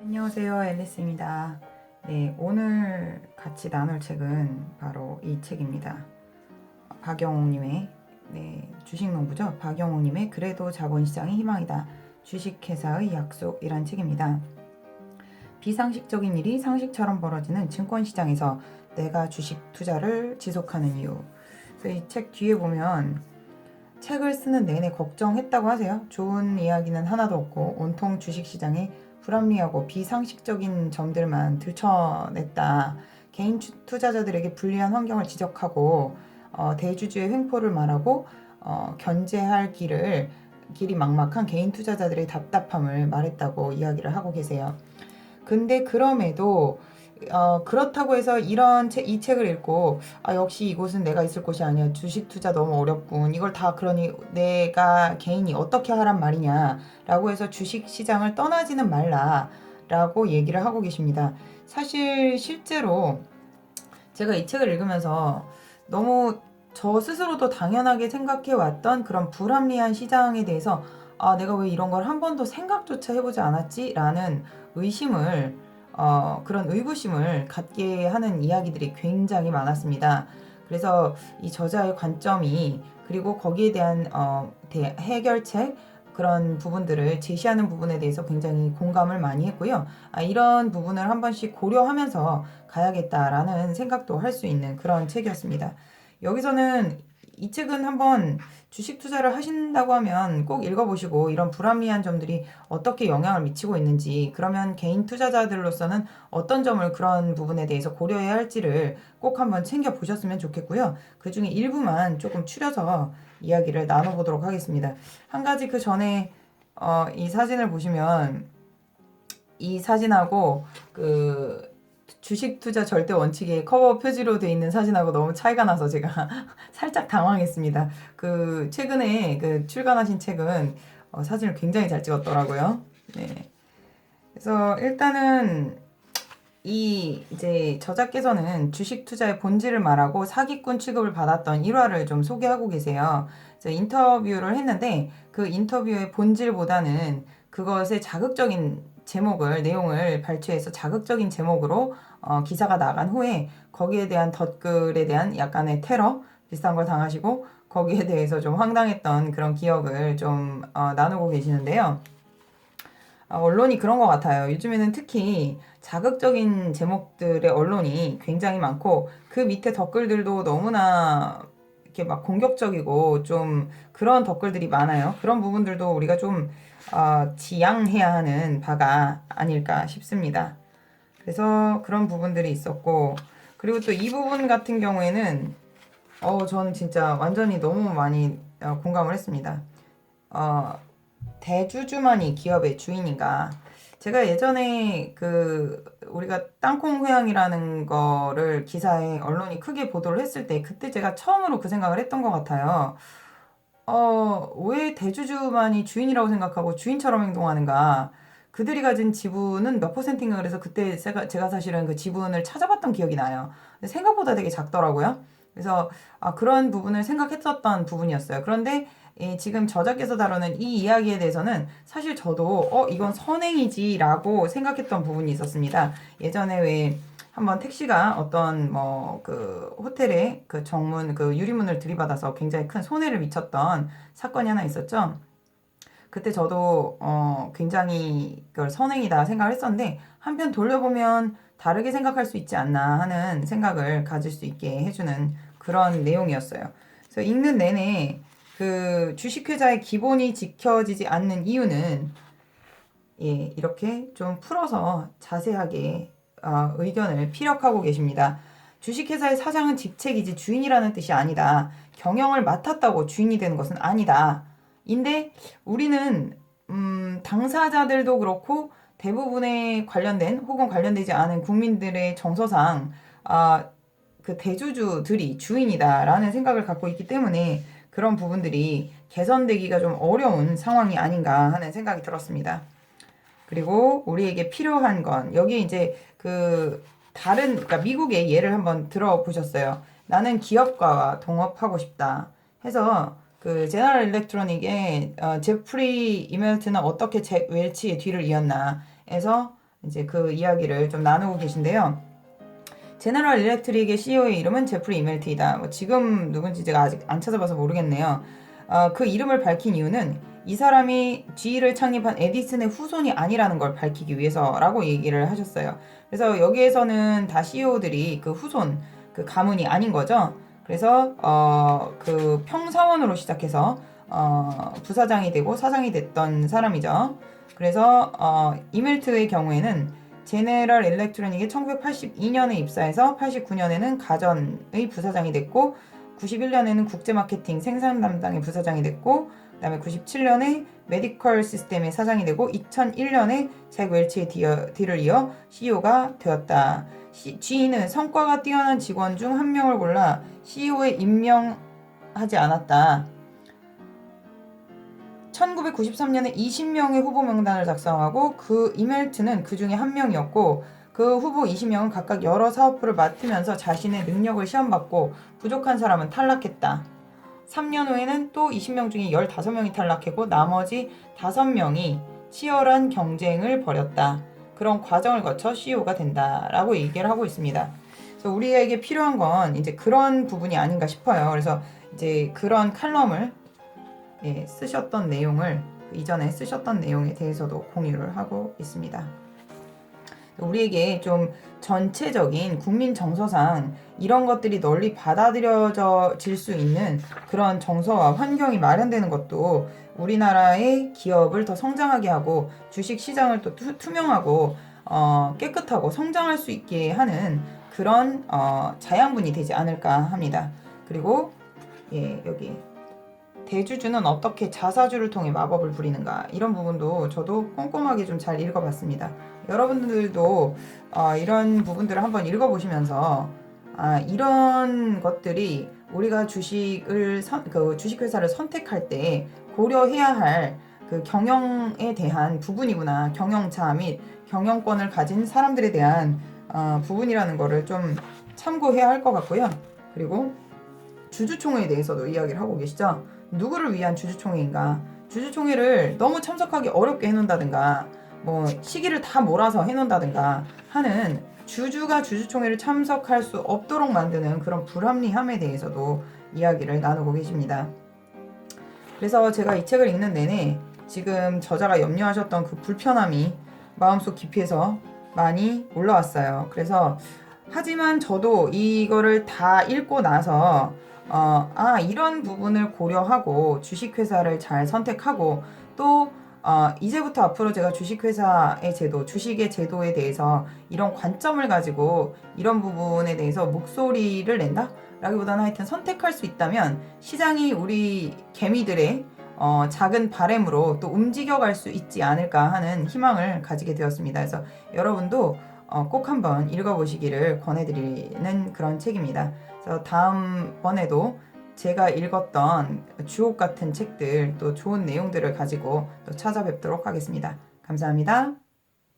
안녕하세요, 앨리스입니다. 네, 오늘 같이 나눌 책은 바로 이 책입니다. 박영옥님의 주식농부죠. 박영옥님의 그래도 자본시장이 희망이다. 주식회사의 약속이란 책입니다. 비상식적인 일이 상식처럼 벌어지는 증권시장에서 내가 주식 투자를 지속하는 이유. 그래서 이 책 뒤에 보면 책을 쓰는 내내 걱정했다고 하세요. 좋은 이야기는 하나도 없고 온통 주식시장에 불합리하고 비상식적인 점들만 들춰냈다. 개인 투자자들에게 불리한 환경을 지적하고 대주주의 횡포를 말하고 견제할 길이 막막한 개인 투자자들의 답답함을 말했다고 이야기를 하고 계세요. 근데 그럼에도 그렇다고 해서 이 책을 읽고 역시 이곳은 내가 있을 곳이 아니야. 주식 투자 너무 어렵군. 이걸 다 그러니 내가 개인이 어떻게 하란 말이냐라고 해서 주식 시장을 떠나지는 말라라고 얘기를 하고 계십니다. 사실 실제로 제가 이 책을 읽으면서 너무 저 스스로도 당연하게 생각해 왔던 그런 불합리한 시장에 대해서 내가 왜 이런 걸 한 번도 생각조차 해보지 않았지? 라는 그런 의구심을 갖게 하는 이야기들이 굉장히 많았습니다. 그래서 이 저자의 관점이 그리고 거기에 대한 해결책 그런 부분들을 제시하는 부분에 대해서 굉장히 공감을 많이 했고요. 이런 부분을 한 번씩 고려하면서 가야겠다라는 생각도 할 수 있는 그런 책이었습니다. 여기서는 이 책은 한번 주식 투자를 하신다고 하면 꼭 읽어보시고 이런 불합리한 점들이 어떻게 영향을 미치고 있는지, 그러면 개인 투자자들로서는 어떤 점을 그런 부분에 대해서 고려해야 할지를 꼭 한번 챙겨보셨으면 좋겠고요. 그 중에 일부만 조금 추려서 이야기를 나눠보도록 하겠습니다. 한 가지 그 전에 이 사진을 보시면 이 사진하고 그 주식 투자 절대 원칙의 커버 표지로 돼 있는 사진하고 너무 차이가 나서 제가 살짝 당황했습니다. 그 최근에 그 출간하신 책은 사진을 굉장히 잘 찍었더라고요. 네. 그래서 일단은 이제 저자께서는 주식 투자의 본질을 말하고 사기꾼 취급을 받았던 일화를 좀 소개하고 계세요. 그래서 인터뷰를 했는데 그 인터뷰의 본질보다는 그것의 자극적인 내용을 발췌해서 자극적인 제목으로 기사가 나간 후에 거기에 대한 덧글에 대한 약간의 테러 비슷한 걸 당하시고 거기에 대해서 좀 황당했던 그런 기억을 좀 나누고 계시는데요. 언론이 그런 것 같아요. 요즘에는 특히 자극적인 제목들의 언론이 굉장히 많고 그 밑에 댓글들도 너무나 이렇게 막 공격적이고 좀 그런 댓글들이 많아요. 그런 부분들도 우리가 좀 지양해야 하는 바가 아닐까 싶습니다. 그래서 그런 부분들이 있었고, 그리고 또 이 부분 같은 경우에는 저는 진짜 완전히 너무 많이 공감을 했습니다. 대주주만이 기업의 주인인가? 제가 예전에 우리가 땅콩 회항이라는 거를 기사에 언론이 크게 보도를 했을 때 그때 제가 처음으로 그 생각을 했던 것 같아요. 왜 대주주만이 주인이라고 생각하고 주인처럼 행동하는가? 그들이 가진 지분은 몇 퍼센트인가 그래서 그때 제가 사실은 그 지분을 찾아봤던 기억이 나요. 근데 생각보다 되게 작더라고요. 그래서 그런 부분을 생각했었던 부분이었어요. 그런데 지금 저자께서 다루는 이 이야기에 대해서는 사실 저도 이건 선행이지라고 생각했던 부분이 있었습니다. 예전에 왜 한번 택시가 어떤 그 호텔에 그 정문 그 유리문을 들이받아서 굉장히 큰 손해를 미쳤던 사건이 하나 있었죠. 그때 저도 굉장히 그걸 선행이다 생각을 했었는데 한편 돌려보면 다르게 생각할 수 있지 않나 하는 생각을 가질 수 있게 해주는 그런 내용이었어요. 그래서 읽는 내내 그 주식회사의 기본이 지켜지지 않는 이유는 이렇게 좀 풀어서 자세하게 의견을 피력하고 계십니다. 주식회사의 사장은 직책이지 주인이라는 뜻이 아니다. 경영을 맡았다고 주인이 되는 것은 아니다. 인데 우리는 당사자들도 그렇고 대부분의 관련된 혹은 관련되지 않은 국민들의 정서상 그 대주주들이 주인이다라는 생각을 갖고 있기 때문에 그런 부분들이 개선되기가 좀 어려운 상황이 아닌가 하는 생각이 들었습니다. 그리고 우리에게 필요한 건 여기 이제 그러니까 미국의 예를 한번 들어보셨어요. 나는 기업가와 동업하고 싶다 해서 그 제너럴 일렉트로닉의 제프리 이멜트는 어떻게 잭 웰치의 뒤를 이었나 해서 이제 그 이야기를 좀 나누고 계신데요. 제너럴 일렉트릭의 CEO의 이름은 제프리 이멜트이다. 뭐 지금 누군지 제가 아직 안 찾아봐서 모르겠네요. 그 이름을 밝힌 이유는 이 사람이 G를 창립한 에디슨의 후손이 아니라는 걸 밝히기 위해서라고 얘기를 하셨어요. 그래서 여기에서는 다 CEO들이 그 후손, 그 가문이 아닌 거죠. 그래서 그 평사원으로 시작해서 부사장이 되고 사장이 됐던 사람이죠. 그래서 이멜트의 경우에는 제네럴 일렉트로닉에 1982년에 입사해서 89년에는 가전의 부사장이 됐고 91년에는 국제마케팅 생산 담당의 부사장이 됐고 그 다음에 97년에 메디컬 시스템의 사장이 되고 2001년에 잭 웰치의 뒤를 이어 CEO가 되었다. G는 성과가 뛰어난 직원 중 한 명을 골라 CEO에 임명하지 않았다. 1993년에 20명의 후보 명단을 작성하고 그 이멜트는 그 중에 한 명이었고 그 후보 20명은 각각 여러 사업부를 맡으면서 자신의 능력을 시험받고 부족한 사람은 탈락했다. 3년 후에는 또 20명 중에 15명이 탈락했고 나머지 5명이 치열한 경쟁을 벌였다. 그런 과정을 거쳐 CEO가 된다라고 얘기를 하고 있습니다. 그래서 우리에게 필요한 건 이제 그런 부분이 아닌가 싶어요. 그래서 이제 그런 칼럼을 쓰셨던 내용을 이전에 쓰셨던 내용에 대해서도 공유를 하고 있습니다. 우리에게 좀 전체적인 국민 정서상 이런 것들이 널리 받아들여질 수 있는 그런 정서와 환경이 마련되는 것도 우리나라의 기업을 더 성장하게 하고 주식 시장을 또 투명하고 깨끗하고 성장할 수 있게 하는 그런 자양분이 되지 않을까 합니다. 그리고 여기 대주주는 어떻게 자사주를 통해 마법을 부리는가 이런 부분도 저도 꼼꼼하게 좀 잘 읽어봤습니다. 여러분들도 이런 부분들을 한번 읽어보시면서 이런 것들이 우리가 주식회사를 선택할 때 고려해야 할 그 경영에 대한 부분이구나. 경영자 및 경영권을 가진 사람들에 대한 부분이라는 거를 좀 참고해야 할 것 같고요. 그리고 주주총회에 대해서도 이야기를 하고 계시죠. 누구를 위한 주주총회인가? 주주총회를 너무 참석하기 어렵게 해놓는다든가 뭐 시기를 다 몰아서 해놓는다든가 하는 주주가 주주총회를 참석할 수 없도록 만드는 그런 불합리함에 대해서도 이야기를 나누고 계십니다. 그래서 제가 이 책을 읽는 내내 지금 저자가 염려하셨던 그 불편함이 마음속 깊이에서 많이 올라왔어요. 그래서 하지만 저도 이거를 다 읽고 나서 이런 부분을 고려하고 주식회사를 잘 선택하고 또 이제부터 앞으로 제가 주식회사의 제도, 주식의 제도에 대해서 이런 관점을 가지고 이런 부분에 대해서 목소리를 낸다? 라기보다는 하여튼 선택할 수 있다면 시장이 우리 개미들의 작은 바램으로 또 움직여갈 수 있지 않을까 하는 희망을 가지게 되었습니다. 그래서 여러분도 꼭 한번 읽어보시기를 권해드리는 그런 책입니다. 그래서 다음번에도 제가 읽었던 주옥 같은 책들 또 좋은 내용들을 가지고 또 찾아뵙도록 하겠습니다. 감사합니다.